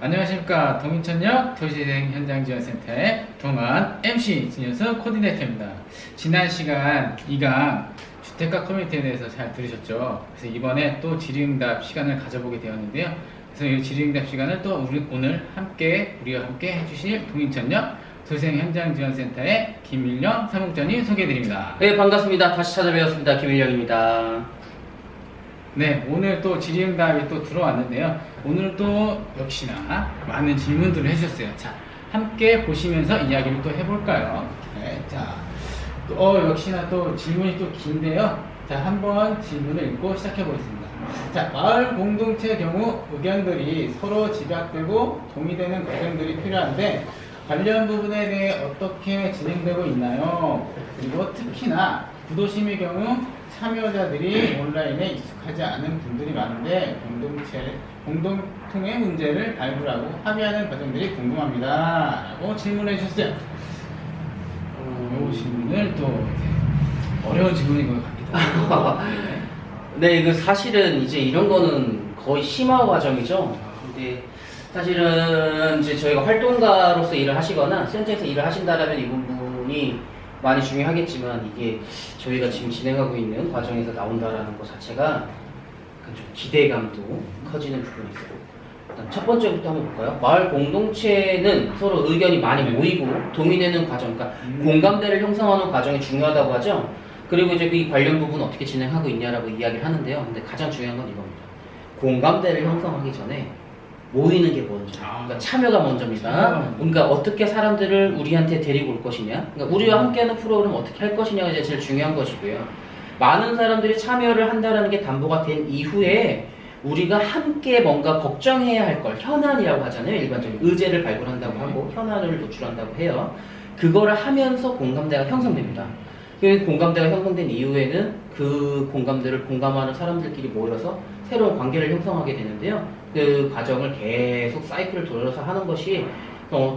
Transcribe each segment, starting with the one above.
안녕하십니까. 동인천역 도시재생 현장지원센터의 동안 MC 진현수 코디네이터입니다. 지난 시간 2강 주택가 커뮤니티에 대해서 잘 들으셨죠? 그래서 이번에 또 질의응답 시간을 가져보게 되었는데요. 그래서 이 질의응답 시간을 또 오늘 우리와 함께 해주실 동인천역 도시재생 현장지원센터의 김일령 사무국장님 소개해드립니다. 네, 반갑습니다. 다시 찾아뵙었습니다. 김일령입니다. 네, 오늘 또 질의응답이 또 들어왔는데요. 오늘 또 역시나 많은 질문들을 해주셨어요. 자, 함께 보시면서 이야기를 또 해볼까요? 네, 자, 역시나 또 질문이 또 긴데요. 자, 한번 질문을 읽고 시작해 보겠습니다. 자, 마을 공동체의 경우 의견들이 서로 집약되고 동의되는 과정들이 필요한데 관련 부분에 대해 어떻게 진행되고 있나요? 그리고 특히나 구도심의 경우 참여자들이 온라인에 익숙하지 않은 분들이 많은데 공동통의 문제를 발굴하고 합의하는 과정들이 궁금합니다. 라고 질문해 주셨어요. 이 질문을 또 어려운 질문인 것 같기도 하고. 네, 그 사실은 이제 이런 거는 거의 심화 과정이죠. 근데 사실은 이제 저희가 활동가로서 일을 하시거나 센터에서 일을 하신다라면 이 부분이 많이 중요하겠지만 이게 저희가 지금 진행하고 있는 과정에서 나온다라는 것 자체가 좀 기대감도 커지는 부분이 있고, 일단 첫 번째부터 한번 볼까요? 마을 공동체는 서로 의견이 많이 모이고 동의되는 과정, 그러니까 공감대를 형성하는 과정이 중요하다고 하죠. 그리고 이제 그 관련 부분 어떻게 진행하고 있냐라고 이야기를 하는데요. 근데 가장 중요한 건 이겁니다. 공감대를 형성하기 전에 모이는 게 먼저. 그러니까 참여가 먼저입니다. 그러니까 어떻게 사람들을 우리한테 데리고 올 것이냐. 그러니까 우리와 함께하는 프로그램을 어떻게 할 것이냐가 이제 제일 중요한 것이고요. 많은 사람들이 참여를 한다는 게 담보가 된 이후에 우리가 함께 뭔가 걱정해야 할 걸, 현안이라고 하잖아요. 일반적인 의제를 발굴한다고 하고 현안을 노출한다고 해요. 그거를 하면서 공감대가 형성됩니다. 그 공감대가 형성된 이후에는 그 공감대를 공감하는 사람들끼리 모여서 새로운 관계를 형성하게 되는데요. 그 과정을 계속 사이클을 돌려서 하는 것이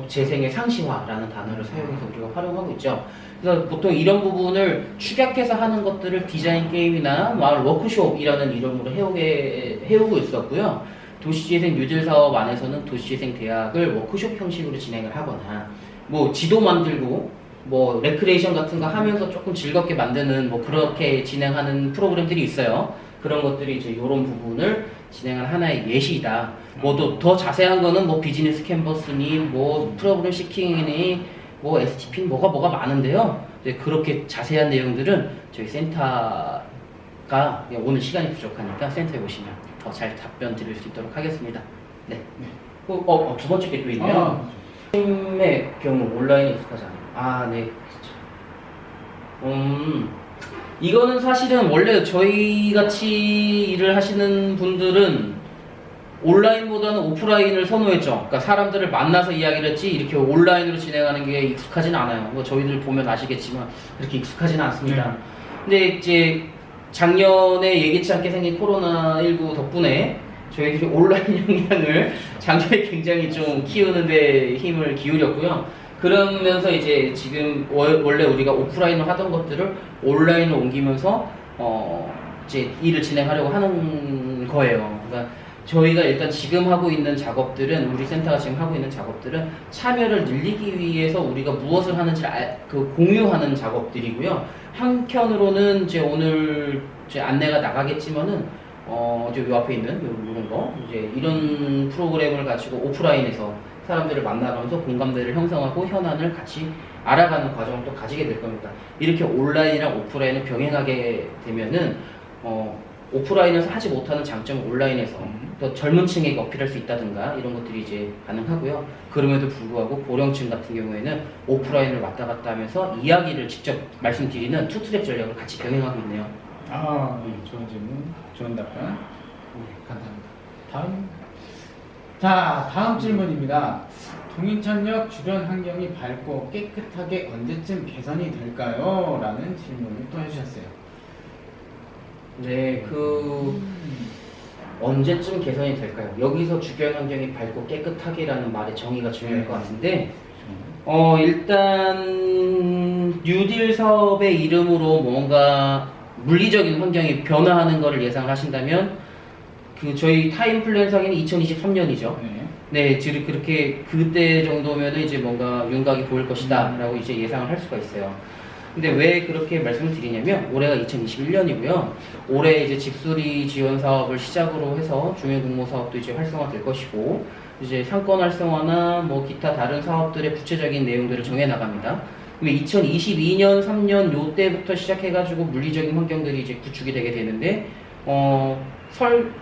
재생의 상시화라는 단어를 사용해서 우리가 활용하고 있죠. 그래서 보통 이런 부분을 축약해서 하는 것들을 디자인 게임이나 마을 워크숍이라는 이름으로 해오고 있었고요. 도시재생 뉴딜 사업 안에서는 도시재생 대학을 워크숍 형식으로 진행을 하거나 뭐 지도 만들고 뭐 레크레이션 같은 거 하면서 조금 즐겁게 만드는 뭐 그렇게 진행하는 프로그램들이 있어요. 그런 것들이 이제 이런 부분을 진행한 하나의 예시이다. 뭐 또 더 자세한 거는 뭐 비즈니스 캔버스니 뭐 프로그램 시킹이니 뭐 STP 뭐가 많은데요. 이제 그렇게 자세한 내용들은 저희 센터가 오늘 시간이 부족하니까 센터에 오시면 더 잘 답변 드릴 수 있도록 하겠습니다. 네. 두 번째 게 또 있네요. 팀의 경우 온라인에 익숙하지 않아요. 네. 그렇죠. 이거는 사실은 원래 저희 같이 일을 하시는 분들은 온라인보다는 오프라인을 선호했죠. 그러니까 사람들을 만나서 이야기를 했지 이렇게 온라인으로 진행하는 게 익숙하진 않아요. 뭐 저희들 보면 아시겠지만 그렇게 익숙하지는 않습니다. 근데 이제 작년에 예기치 않게 생긴 코로나19 덕분에 저희들이 온라인 역량을 작년에 굉장히 좀 키우는데 힘을 기울였고요. 그러면서 이제 지금 원래 우리가 오프라인으로 하던 것들을 온라인으로 옮기면서 이제 일을 진행하려고 하는 거예요. 그러니까 저희가 일단 지금 하고 있는 작업들은 우리 센터가 지금 하고 있는 작업들은 참여를 늘리기 위해서 우리가 무엇을 하는지 공유하는 작업들이고요. 한편으로는 이제 오늘 이제 안내가 나가겠지만은 이제 요 앞에 있는 이런 거 이제 이런 프로그램을 가지고 오프라인에서 사람들을 만나면서 공감대를 형성하고 현안을 같이 알아가는 과정을 또 가지게 될 겁니다. 이렇게 온라인이랑 오프라인을 병행하게 되면은 오프라인에서 하지 못하는 장점을 온라인에서 더 젊은 층에게 어필할 수 있다든가 이런 것들이 이제 가능하고요. 그럼에도 불구하고 고령층 같은 경우에는 오프라인을 왔다 갔다 하면서 이야기를 직접 말씀드리는 투트랙 전략을 같이 병행하고 있네요. 좋은 질문, 좋은 답변. 감사합니다. 다음 질문입니다. 동인천역 주변 환경이 밝고 깨끗하게 언제쯤 개선이 될까요? 라는 질문을 또 해주셨어요. 네, 언제쯤 개선이 될까요? 여기서 주변 환경이 밝고 깨끗하게라는 말의 정의가 중요할 것 같은데, 일단 뉴딜 사업의 이름으로 뭔가 물리적인 환경이 변화하는 것을 예상을 하신다면 저희 타임 플랜상에는 2023년이죠. 네, 지금 그렇게 그때 정도면 이제 뭔가 윤곽이 보일 것이다라고 이제 예상을 할 수가 있어요. 근데 왜 그렇게 말씀을 드리냐면 올해가 2021년이고요. 올해 이제 집수리 지원 사업을 시작으로 해서 주민공모 사업도 이제 활성화될 것이고 이제 상권 활성화나 뭐 기타 다른 사업들의 구체적인 내용들을 정해 나갑니다. 근데 2022년, 3년 요때부터 시작해가지고 물리적인 환경들이 이제 구축이 되게 되는데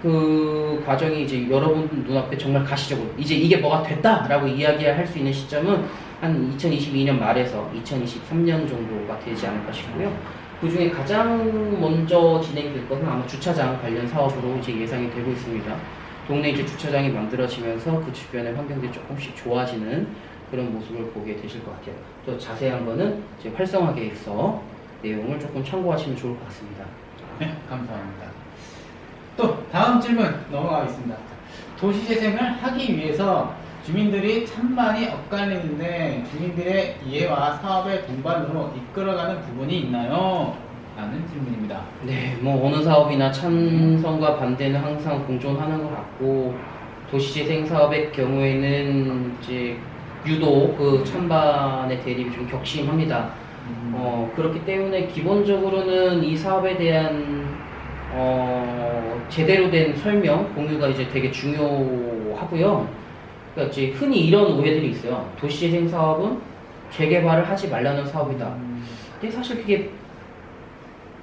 그 과정이 이제 여러분 눈앞에 정말 가시적으로 이제 이게 뭐가 됐다라고 이야기할 수 있는 시점은 한 2022년 말에서 2023년 정도가 되지 않을까 싶고요. 그 중에 가장 먼저 진행될 것은 아마 주차장 관련 사업으로 이제 예상이 되고 있습니다. 동네 이제 주차장이 만들어지면서 그 주변의 환경들이 조금씩 좋아지는 그런 모습을 보게 되실 것 같아요. 또 자세한 거는 이제 활성화 계획서 내용을 조금 참고하시면 좋을 것 같습니다. 네, 감사합니다. 또 다음 질문 넘어가겠습니다. 도시재생을 하기 위해서 주민들이 참 많이 엇갈리는데 주민들의 이해와 사업의 동반으로 이끌어가는 부분이 있나요? 라는 질문입니다. 네, 뭐 어느 사업이나 찬성과 반대는 항상 공존하는 것 같고 도시재생 사업의 경우에는 이제 유독 그 찬반의 대립이 좀 격심합니다. 그렇기 때문에 기본적으로는 이 사업에 대한 제대로 된 설명, 공유가 이제 되게 중요하고요. 그러니까 이제 흔히 이런 오해들이 있어요. 도시재생 사업은 재개발을 하지 말라는 사업이다. 근데 사실 그게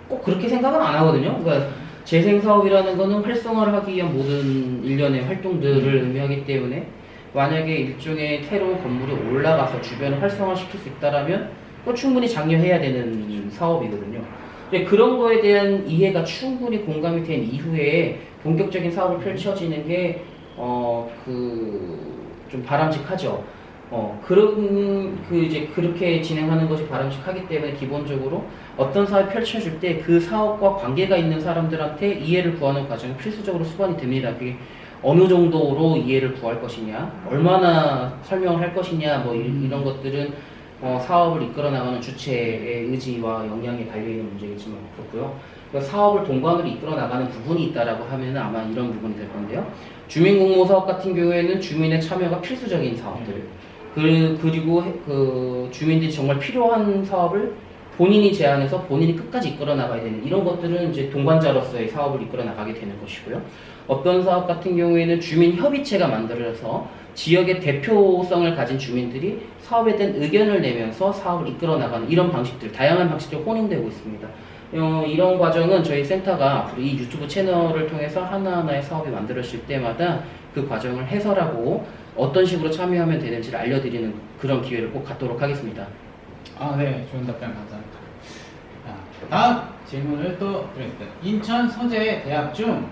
꼭 그렇게 생각은 안 하거든요. 그러니까 재생 사업이라는 거는 활성화를 하기 위한 모든 일련의 활동들을 의미하기 때문에 만약에 일종의 새로운 건물이 올라가서 주변을 활성화시킬 수 있다라면 그거 충분히 장려해야 되는 사업이거든요. 그런 거에 대한 이해가 충분히 공감이 된 이후에 본격적인 사업을 펼쳐지는 게 좀 바람직하죠. 이제 그렇게 진행하는 것이 바람직하기 때문에 기본적으로 어떤 사업을 펼쳐줄 때 그 사업과 관계가 있는 사람들한테 이해를 구하는 과정이 필수적으로 수반이 됩니다. 그게 어느 정도로 이해를 구할 것이냐, 얼마나 설명을 할 것이냐, 뭐 이런 것들은 사업을 이끌어 나가는 주체의 의지와 역량에 달려있는 문제겠지만 그렇고요. 그러니까 사업을 동반으로 이끌어 나가는 부분이 있다라고 하면 아마 이런 부분이 될 건데요. 주민공모 사업 같은 경우에는 주민의 참여가 필수적인 사업들, 그리고 그 주민들이 정말 필요한 사업을 본인이 제안해서 본인이 끝까지 이끌어 나가야 되는 이런 것들은 이제 동반자로서의 사업을 이끌어 나가게 되는 것이고요. 어떤 사업 같은 경우에는 주민 협의체가 만들어서 지역의 대표성을 가진 주민들이 사업에 대한 의견을 내면서 사업을 이끌어 나가는 이런 방식들, 다양한 방식들이 혼용되고 있습니다. 이런 과정은 저희 센터가 앞으로 이 유튜브 채널을 통해서 하나하나의 사업이 만들어질 때마다 그 과정을 해설하고 어떤 식으로 참여하면 되는지를 알려드리는 그런 기회를 꼭 갖도록 하겠습니다. 네, 좋은 답변 감사합니다. 다음 질문을 또 드리겠습니다. 인천 소재 대학 중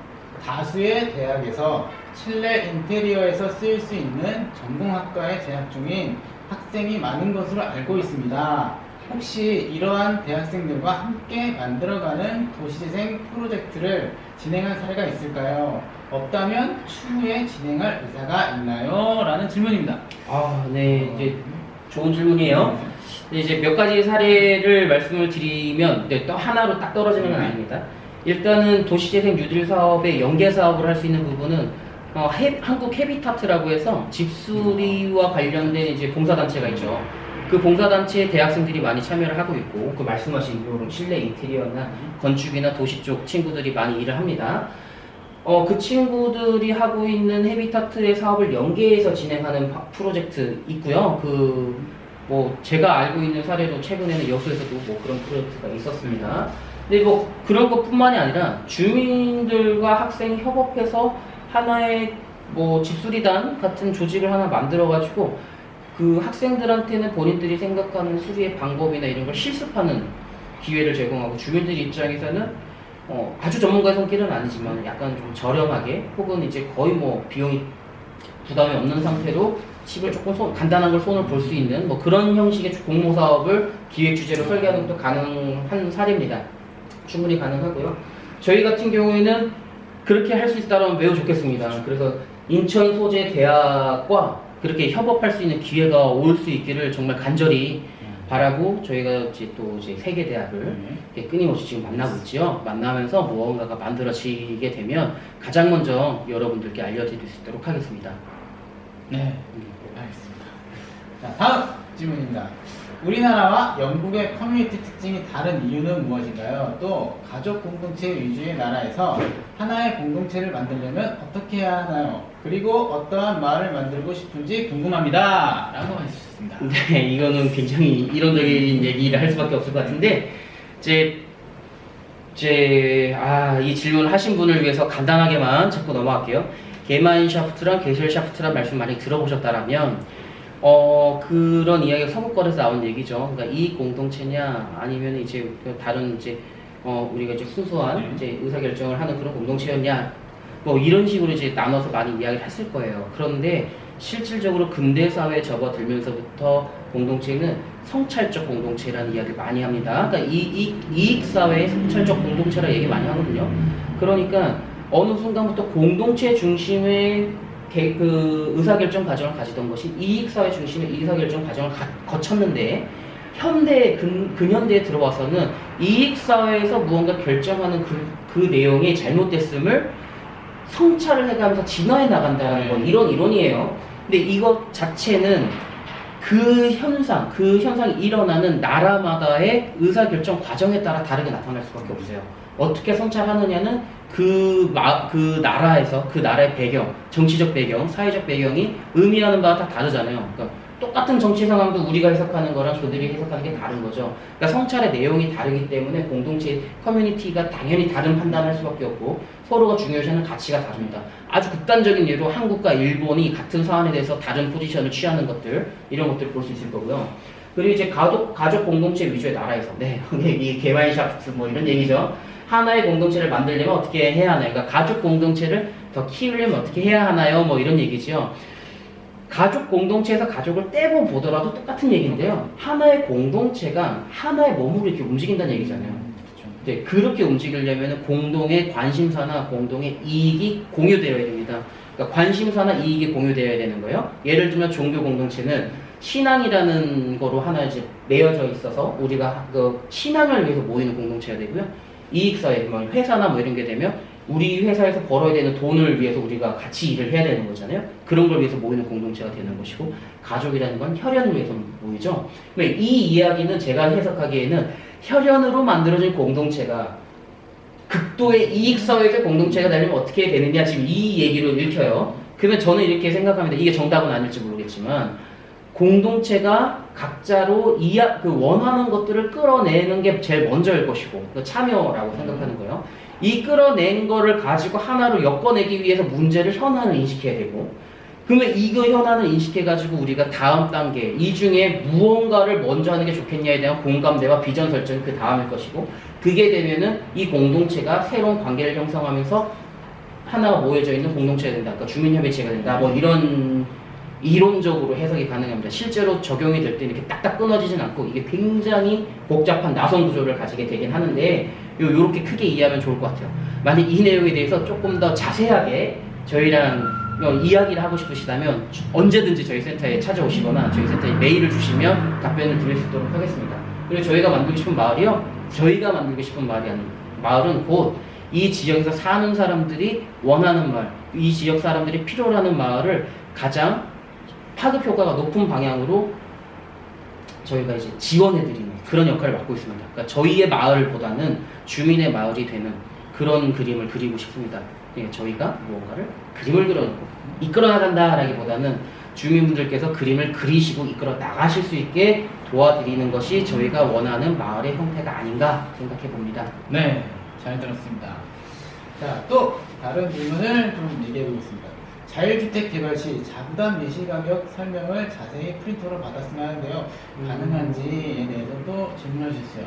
다수의 대학에서 실내 인테리어에서 쓰일 수 있는 전공학과에 재학 중인 학생이 많은 것으로 알고 있습니다. 혹시 이러한 대학생들과 함께 만들어가는 도시재생 프로젝트를 진행한 사례가 있을까요? 없다면 추후에 진행할 의사가 있나요? 라는 질문입니다. 네, 이제 좋은 질문이에요. 이제 몇 가지 사례를 말씀을 드리면 또 하나로 딱 떨어지는 건 아닙니다. 일단은 도시재생 뉴딜 사업의 연계 사업을 할 수 있는 부분은 한국 헤비타트라고 해서 집수리와 관련된 이제 봉사단체가 있죠. 그 봉사단체에 대학생들이 많이 참여를 하고 있고, 그 말씀하신 이런 실내 인테리어나 건축이나 도시 쪽 친구들이 많이 일을 합니다. 그 친구들이 하고 있는 헤비타트의 사업을 연계해서 진행하는 프로젝트 있고요. 뭐 제가 알고 있는 사례로 최근에는 여수에서도 뭐 그런 프로젝트가 있었습니다. 근데 뭐 그런 것뿐만이 아니라 주민들과 학생이 협업해서 하나의 뭐 집수리단 같은 조직을 하나 만들어가지고 그 학생들한테는 본인들이 생각하는 수리의 방법이나 이런 걸 실습하는 기회를 제공하고 주민들 입장에서는 아주 전문가의 손길은 아니지만 약간 좀 저렴하게 혹은 이제 거의 뭐 비용이 부담이 없는 상태로 집을 조금 간단한 걸 손을 볼 수 있는 뭐 그런 형식의 공모 사업을 기획 주제로 설계하는 것도 가능한 사례입니다. 충분히 가능하고요. 저희 같은 경우에는 그렇게 할 수 있다면 매우 좋겠습니다. 그래서 인천 소재 대학과 그렇게 협업할 수 있는 기회가 올 수 있기를 정말 간절히 바라고 저희가 이제 또 이제 세계 대학을 끊임없이 지금 만나고 있지요. 만나면서 무언가가 만들어지게 되면 가장 먼저 여러분들께 알려드릴 수 있도록 하겠습니다. 네, 알겠습니다. 자, 다음 질문입니다. 우리나라와 영국의 커뮤니티 특징이 다른 이유는 무엇인가요? 또 가족 공동체 위주의 나라에서 하나의 공동체를 만들려면 어떻게 해야 하나요? 그리고 어떠한 마을을 만들고 싶은지 궁금합니다. 라고 해주셨습니다. 네, 이거는 굉장히 이론적인 얘기를 할 수밖에 없을 것 같은데, 이 질문을 하신 분을 위해서 간단하게만 짚고 넘어갈게요. 게마인샤프트랑 게셀샤프트란 말씀 많이 들어보셨다라면, 그런 이야기가 서구권에서 나온 얘기죠. 그러니까 이익 공동체냐, 아니면 이제 다른 이제, 우리가 이제 순수한 이제 의사결정을 하는 그런 공동체였냐, 뭐 이런 식으로 이제 나눠서 많이 이야기를 했을 거예요. 그런데 실질적으로 근대사회에 접어들면서부터 공동체는 성찰적 공동체라는 이야기를 많이 합니다. 그러니까 이익사회의 성찰적 공동체라 얘기 많이 하거든요. 그러니까 어느 순간부터 공동체 중심의 그 의사결정 과정을 가지던 것이 이익사회 중심의 의사결정 과정을 거쳤는데, 현대, 근현대에 들어와서는 이익사회에서 무언가 결정하는 그 내용이 잘못됐음을 성찰을 해가면서 진화해 나간다는 건 이런 이론이에요. 근데 이것 자체는 그 현상이 일어나는 나라마다의 의사결정 과정에 따라 다르게 나타날 수밖에 없어요. 어떻게 성찰하느냐는 그 나라에서 그 나라의 배경, 정치적 배경, 사회적 배경이 의미하는 바가 다 다르잖아요. 그러니까 똑같은 정치 상황도 우리가 해석하는 거랑 저들이 해석하는 게 다른 거죠. 그러니까 성찰의 내용이 다르기 때문에 공동체, 커뮤니티가 당연히 다른 판단을 할 수밖에 없고 서로가 중요시하는 가치가 다릅니다. 아주 극단적인 예로 한국과 일본이 같은 사안에 대해서 다른 포지션을 취하는 것들, 이런 것들을 볼 수 있을 거고요. 그리고 이제 가족 공동체 위주의 나라에서, 이 게마인샤프트 뭐 이런 얘기죠. 하나의 공동체를 만들려면 어떻게 해야 하나요? 그러니까 가족 공동체를 더 키우려면 어떻게 해야 하나요? 뭐 이런 얘기죠. 가족 공동체에서 가족을 떼고 보더라도 똑같은 얘기인데요. 하나의 공동체가 하나의 몸으로 이렇게 움직인다는 얘기잖아요. 네, 그렇게 움직이려면 공동의 관심사나 공동의 이익이 공유되어야 됩니다. 그러니까 관심사나 이익이 공유되어야 되는 거예요. 예를 들면 종교 공동체는 신앙이라는 거로 하나 이제 매여져 있어서 우리가 그 신앙을 위해서 모이는 공동체가 되고요. 이익사회, 뭐 회사나 뭐 이런 게 되면 우리 회사에서 벌어야 되는 돈을 위해서 우리가 같이 일을 해야 되는 거잖아요. 그런 걸 위해서 모이는 공동체가 되는 것이고, 가족이라는 건 혈연을 위해서 모이죠. 이 이야기는 제가 해석하기에는 혈연으로 만들어진 공동체가 극도의 이익사회적 공동체가 되려면 어떻게 되느냐, 지금 이 얘기로 읽혀요. 그러면 저는 이렇게 생각합니다. 이게 정답은 아닐지 모르겠지만, 공동체가 각자로 원하는 것들을 끌어내는 게 제일 먼저일 것이고, 참여라고 생각하는 거예요. 이 끌어낸 거를 가지고 하나로 엮어내기 위해서 문제를 현안을 인식해야 되고, 그러면 이거 현안을 인식해가지고 우리가 다음 단계, 이 중에 무언가를 먼저 하는 게 좋겠냐에 대한 공감대와 비전 설정이 그 다음일 것이고, 그게 되면은 이 공동체가 새로운 관계를 형성하면서 하나가 모여져 있는 공동체가 된다. 그러니까 주민협의체가 된다. 뭐 이런 이론적으로 해석이 가능합니다. 실제로 적용이 될 때 이렇게 딱딱 끊어지진 않고 이게 굉장히 복잡한 나선 구조를 가지게 되긴 하는데, 요렇게 크게 이해하면 좋을 것 같아요. 만약 이 내용에 대해서 조금 더 자세하게 저희랑 이야기를 하고 싶으시다면 언제든지 저희 센터에 찾아오시거나 저희 센터에 메일을 주시면 답변을 드릴 수 있도록 하겠습니다. 그리고 저희가 만들고 싶은 마을이 아닌, 마을은 곧 이 지역에서 사는 사람들이 원하는 마을, 이 지역 사람들이 필요로 하는 마을을 가장 파급 효과가 높은 방향으로 저희가 이제 지원해드리는 그런 역할을 맡고 있습니다. 그러니까 저희의 마을보다는 주민의 마을이 되는 그런 그림을 그리고 싶습니다. 그러니까 저희가 무언가를 그림을 그려놓고 이끌어 나간다라기보다는 주민분들께서 그림을 그리시고 이끌어 나가실 수 있게 도와드리는 것이 저희가 원하는 마을의 형태가 아닌가 생각해 봅니다. 네, 잘 들었습니다. 자, 또 다른 질문을 좀 얘기해 보겠습니다. 자율주택 개발 시 자부담 예시가격 설명을 자세히 프린터로 받았으면 하는데요. 가능한지에 대해서도 질문해 주세요.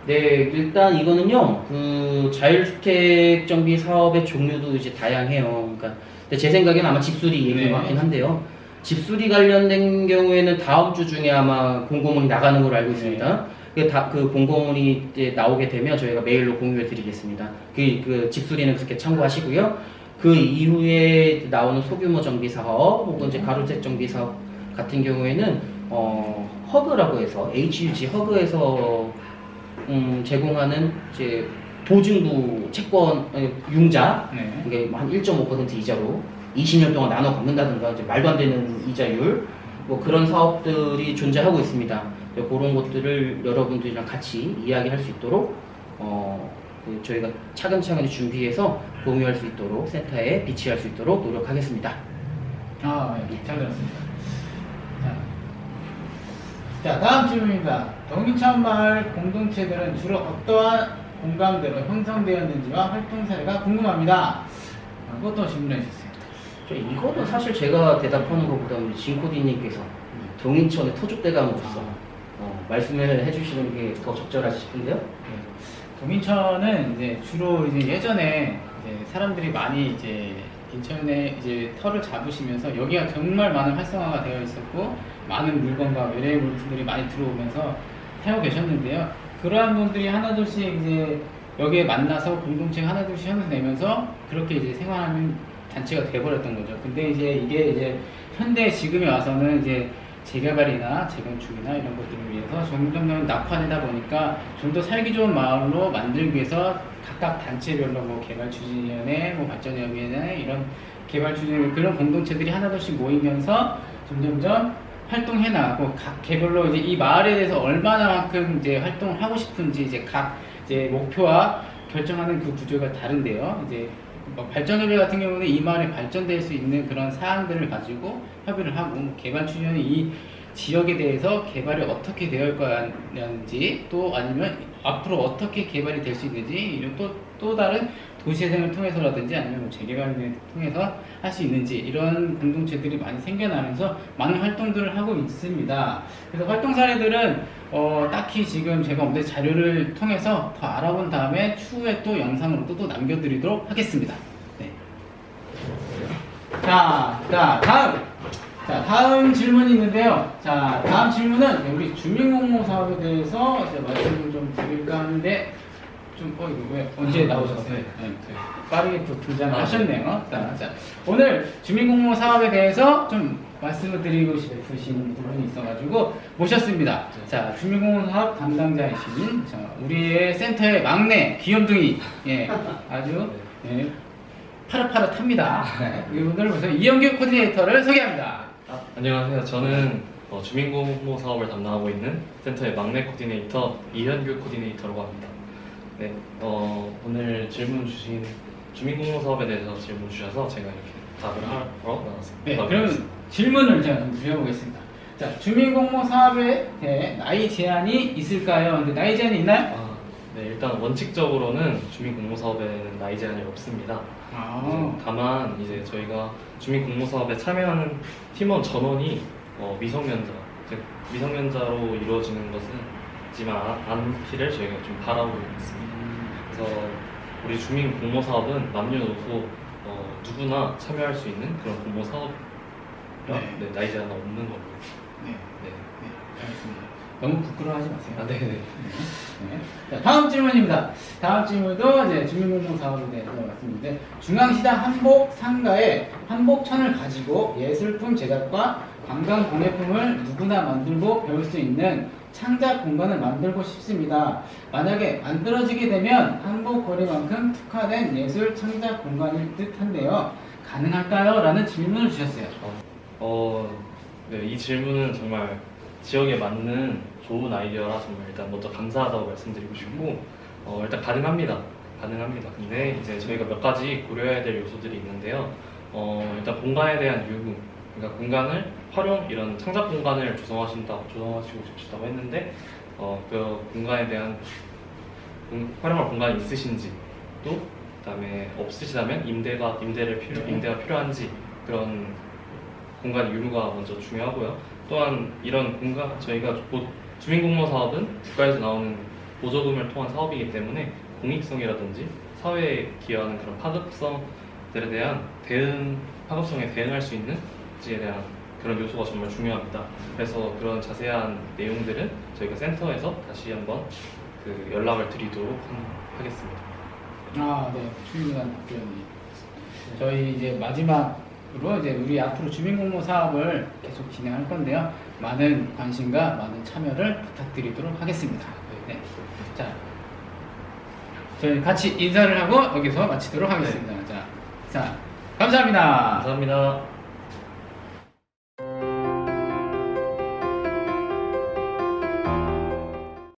네, 일단 이거는요, 그 자율주택 정비 사업의 종류도 이제 다양해요. 그러니까 근데 제 생각에는 아마 집수리 얘기인 것 같긴 한데요. 집수리 관련된 경우에는 다음 주 중에 아마 공고문이 나가는 걸로 알고 있습니다. 그 공고문이 이제 나오게 되면 저희가 메일로 공유해 드리겠습니다. 그 집수리는 그렇게 참고하시고요. 그 이후에 나오는 소규모 정비 사업 혹은 이제 가로색 정비 사업 같은 경우에는 허그라고 해서 HUG 허그에서 제공하는 이제 보증부 채권 융자, 이게 한 1.5% 이자로 20년 동안 나눠 갚는다든가 이제 말도 안 되는 이자율 뭐 그런 사업들이 존재하고 있습니다. 그런 것들을 여러분들이랑 같이 이야기할 수 있도록 저희가 차근차근 준비해서 공유할 수 있도록 센터에 비치할 수 있도록 노력하겠습니다. 잘 들었습니다. 자, 다음 질문입니다. 동인천마을 공동체들은 주로 어떠한 공감대로 형성되었는지와 활동 사례가 궁금합니다. 그것도 질문해 주세요. 이거는 사실 제가 대답하는 것보다 우리 진코디님께서 동인천의 터줏대감으로서 말씀을 해주시는 게 더 적절하지 싶은데요. 동인천은 이제 주로 이제 예전에 이제 사람들이 많이 이제 인천에 이제 터를 잡으시면서 여기가 정말 많은 활성화가 되어 있었고 많은 물건과 외래의 물품들이 많이 들어오면서 살고 계셨는데요. 그러한 분들이 하나둘씩 이제 여기에 만나서 공동체가 하나둘씩 형성되면서 그렇게 이제 생활하는 단체가 돼버렸던 거죠. 근데 이제 이게 이제 현대 지금에 와서는 이제 재개발이나 재건축이나 이런 것들을 위해서 점점 더 낙화되다 보니까 좀 더 살기 좋은 마을로 만들기 위해서 각각 단체별로 뭐 개발추진위원회, 뭐 발전협의회 이런 개발추진 그런 공동체들이 하나둘씩 모이면서 점점점 활동해 나가고 각 개별로 이제 이 마을에 대해서 얼마나만큼 이제 활동을 하고 싶은지 이제 각 이제 목표와 결정하는 그 구조가 다른데요. 이제 발전협의 같은 경우는 이 마을에 발전될 수 있는 그런 사항들을 가지고 협의를 하고 개발추진위원회 이 지역에 대해서 개발이 어떻게 되어 있는지 또 아니면 앞으로 어떻게 개발이 될 수 있는지 이런 또 다른 도시재생을 통해서라든지 아니면 뭐 재개발을 통해서 할 수 있는지 이런 공동체들이 많이 생겨나면서 많은 활동들을 하고 있습니다. 그래서 활동 사례들은 딱히 지금 제가 오늘 자료를 통해서 더 알아본 다음에 추후에 또 영상으로 또 남겨드리도록 하겠습니다. 네. 다음 질문이 있는데요. 자, 다음 질문은 우리 주민공모 사업에 대해서 이제 말씀을 좀 드릴까 하는데 이거 왜 언제 나오셨어요? 네. 빠르게 또 등장하셨네요. 자, 오늘 주민공모 사업에 대해서 좀 말씀을 드리고 싶으신 부분이 있어가지고 모셨습니다. 자, 주민공모 사업 담당자이신 우리의 센터의 막내 귀염둥이 아주 파릇파릇합니다. 이분들 보세요. 이영규 코디네이터를 소개합니다. 안녕하세요. 저는 주민공모 사업을 담당하고 있는 센터의 막내 코디네이터 이현규 코디네이터라고 합니다. 네, 오늘 질문 주신 주민공모 사업에 대해서 질문 주셔서 제가 이렇게 답을 하러 나왔습니다. 네, 그러면 질문을 제가 좀 드려보겠습니다. 자, 주민공모 사업에 대해 나이 제한이 있을까요? 근데 나이 제한이 있나요? 네, 일단 원칙적으로는 주민공모 사업에는 나이 제한이 없습니다. 다만 이제 저희가 주민공모 사업에 참여하는 팀원 전원이 미성년자, 즉 미성년자로 이루어지는 것이지만 않기를 저희가 좀 바라고 있습니다. 그래서 우리 주민공모 사업은 남녀노소 누구나 참여할 수 있는 그런 공모 사업이라 네, 나이 제한 없는 걸로. 네, 알겠습니다. 너무 부끄러워하지 마세요. 네네. 자, 다음 질문입니다. 다음 질문도 이제 주민공모 사업에 대해서 말씀인데 중앙시장 한복 상가에 한복천을 가지고 예술품 제작과 관광 공예품을 누구나 만들고 배울 수 있는 창작 공간을 만들고 싶습니다. 만약에 만들어지게 되면 한복 거리만큼 특화된 예술 창작 공간일 듯한데요. 가능할까요? 라는 질문을 주셨어요. 네, 이 질문은 정말 지역에 맞는 좋은 아이디어라 정말 일단 먼저 감사하다고 말씀드리고 싶고 일단 가능합니다. 근데 이제 저희가 몇 가지 고려해야 될 요소들이 있는데요. 일단 공간에 대한 유무, 그러니까 공간을 이런 창작 공간을 조성하시고 싶으시다고 했는데 그 공간에 대한 활용할 공간이 있으신지 또 그다음에 없으시다면 임대가 필요한지 그런 공간 유무가 먼저 중요하고요. 또한 이런 공간 저희가 주민공모 사업은 국가에서 나오는 보조금을 통한 사업이기 때문에 공익성이라든지 사회에 기여하는 그런 파급성들에 대한 파급성에 대응할 수 있는 지에 대한 그런 요소가 정말 중요합니다. 그래서 그런 자세한 내용들은 저희가 센터에서 다시 한번 연락을 드리도록 하겠습니다. 네, 충분한 답변이. 저희 이제 마지막으로 이제 우리 앞으로 주민공모 사업을 계속 진행할 건데요. 많은 관심과 많은 참여를 부탁드리도록 하겠습니다. 네. 저희 같이 인사를 하고 여기서 마치도록 하겠습니다. 자, 감사합니다. 감사합니다.